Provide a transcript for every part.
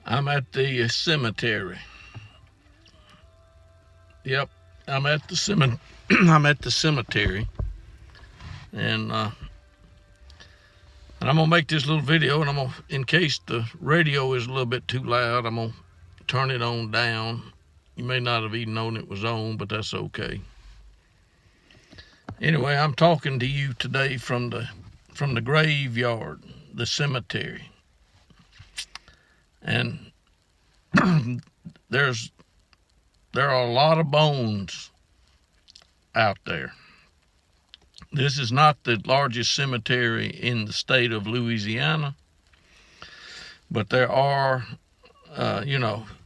I'm at the cemetery. Yep, I'm at the I'm at the cemetery, and I'm gonna make this little video, and in case the radio is a little bit too loud, I'm gonna turn it on down. You may not have even known it was on, but that's okay. Anyway, I'm talking to you today from the graveyard, the cemetery, and there are a lot of bones out there. This is not the largest cemetery in the state of Louisiana, but there are,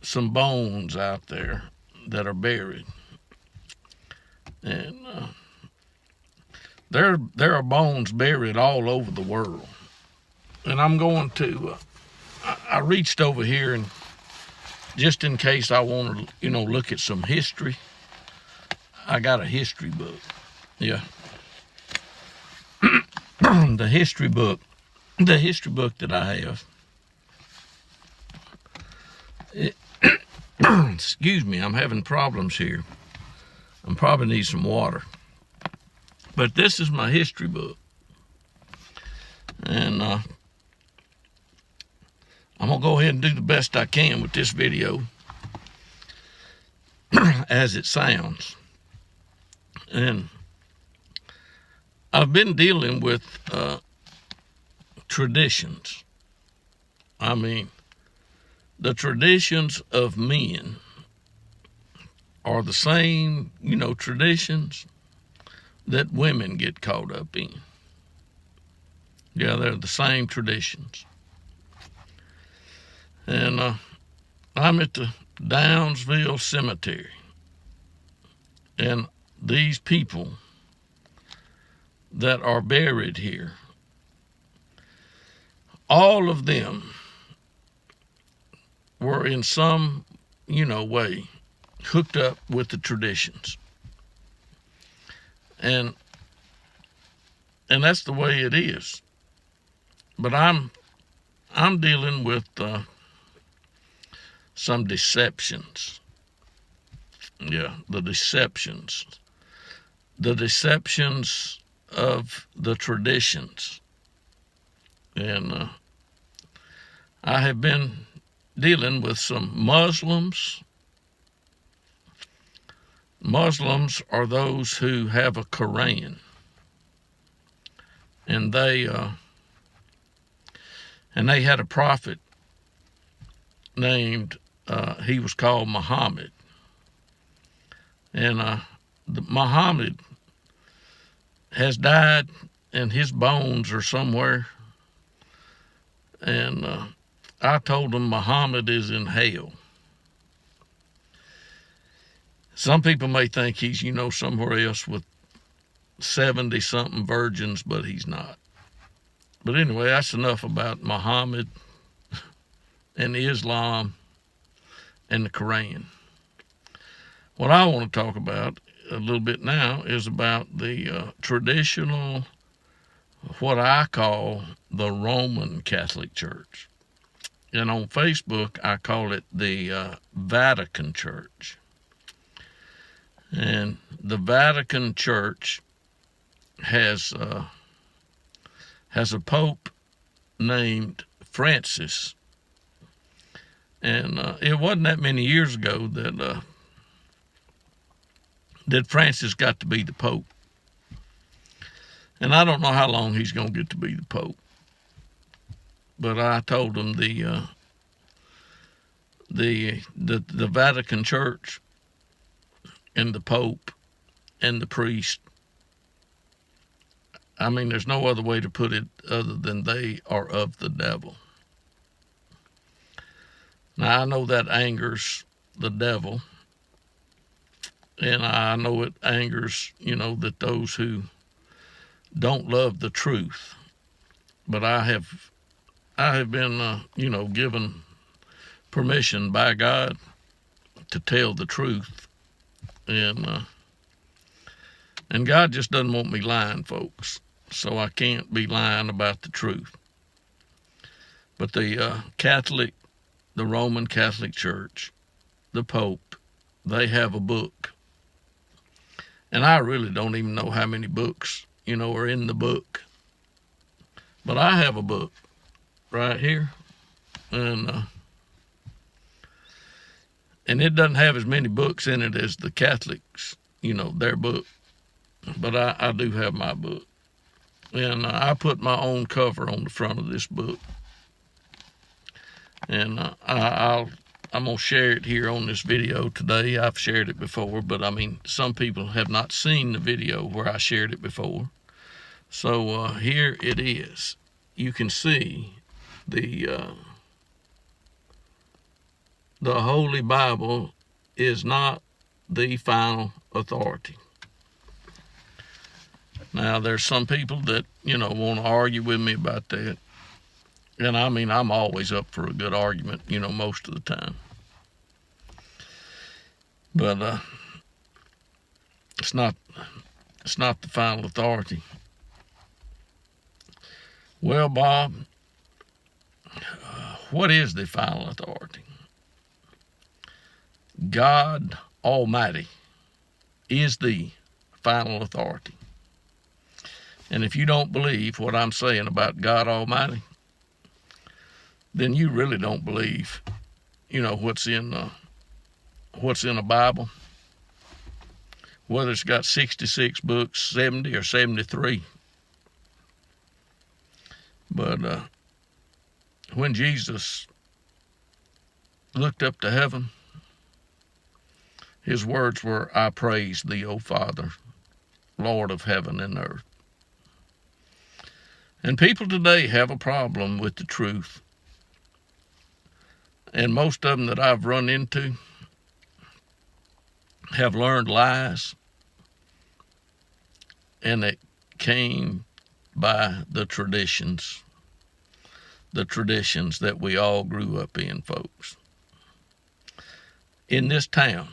some bones out there that are buried, and there are bones buried all over the world. And I'm going to. I reached over here, and just in case I want to, look at some history, I got a history book. Yeah. The history book that I have. Excuse me, I'm having problems here. I probably need some water. But this is my history book. And I'm going to go ahead and do the best I can with this video as it sounds. And I've been dealing with traditions. I mean, the traditions of men are the same, traditions that women get caught up in. Yeah, they're the same traditions. And I'm at the Downsville Cemetery. And these people that are buried here, all of them were in some, way hooked up with the traditions. And that's the way it is. But I'm dealing with some deceptions. Yeah, the deceptions of the traditions. And I have been dealing with some Muslims. Muslims are those who have a Quran, and they had a prophet named he was called Muhammad, and Muhammad has died, and his bones are somewhere. And I told them Muhammad is in hell. Some people may think he's, somewhere else with 70-something virgins, but he's not. But anyway, that's enough about Muhammad and Islam and the Quran. What I want to talk about a little bit now is about the traditional, what I call the Roman Catholic Church. And on Facebook, I call it the Vatican Church. And the Vatican Church has a pope named Francis. And it wasn't that many years ago that Francis got to be the pope. And I don't know how long he's going to get to be the pope. But I told him the Vatican Church and the Pope and the priest, I mean, there's no other way to put it other than they are of the devil. Now, I know that angers the devil, and I know it angers, that those who don't love the truth. But I have been, given permission by God to tell the truth. And God just doesn't want me lying, folks. So I can't be lying about the truth. But the the Roman Catholic Church, the Pope, they have a book. And I really don't even know how many books, are in the book. But I have a book right here. And it doesn't have as many books in it as the Catholics, their book. But I do have my book. And I put my own cover on the front of this book. And I'm going to share it here on this video today. I've shared it before, but some people have not seen the video where I shared it before. So here it is. You can see the Holy Bible is not the final authority. Now, there's some people that, want to argue with me about that. And I'm always up for a good argument, most of the time. But it's not the final authority. Well, Bob, what is the final authority? God Almighty is the final authority. And if you don't believe what I'm saying about God Almighty, then you really don't believe, what's in a Bible. Whether it's got 66 books, 70 or 73. But when Jesus looked up to heaven, his words were, "I praise thee, O Father, Lord of heaven and earth." And people today have a problem with the truth. And most of them that I've run into have learned lies, and it came by the traditions that we all grew up in, folks. In this town,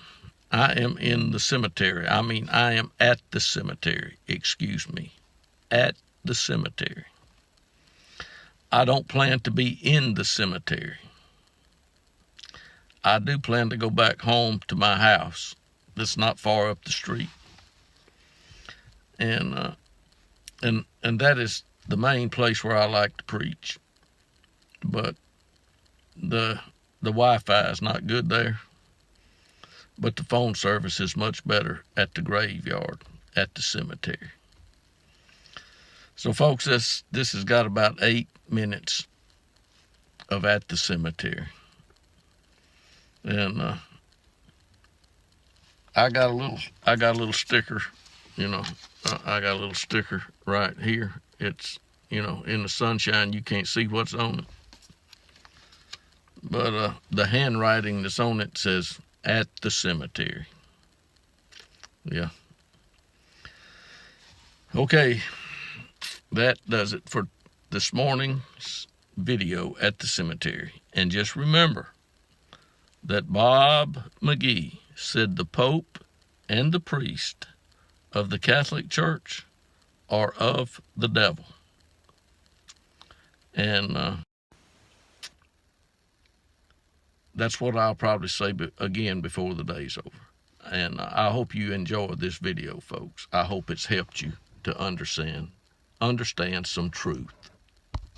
I am in the cemetery. I am at the cemetery, at the cemetery. I don't plan to be in the cemetery. I do plan to go back home to my house that's not far up the street. And that is the main place where I like to preach. But the Wi-Fi is not good there. But the phone service is much better at the graveyard, at the cemetery. So folks, this has got about 8 minutes of at the cemetery. And I got a little sticker, I got a little sticker right here. It's, in the sunshine, you can't see what's on it. But the handwriting that's on it says, "At the cemetery." Yeah. Okay, that does it for this morning's video at the cemetery. And just remember that Bob McGee said the Pope and the priest of the Catholic Church are of the devil. And that's what I'll probably say again before the day's over. And I hope you enjoyed this video, folks. I hope it's helped you to understand some truth.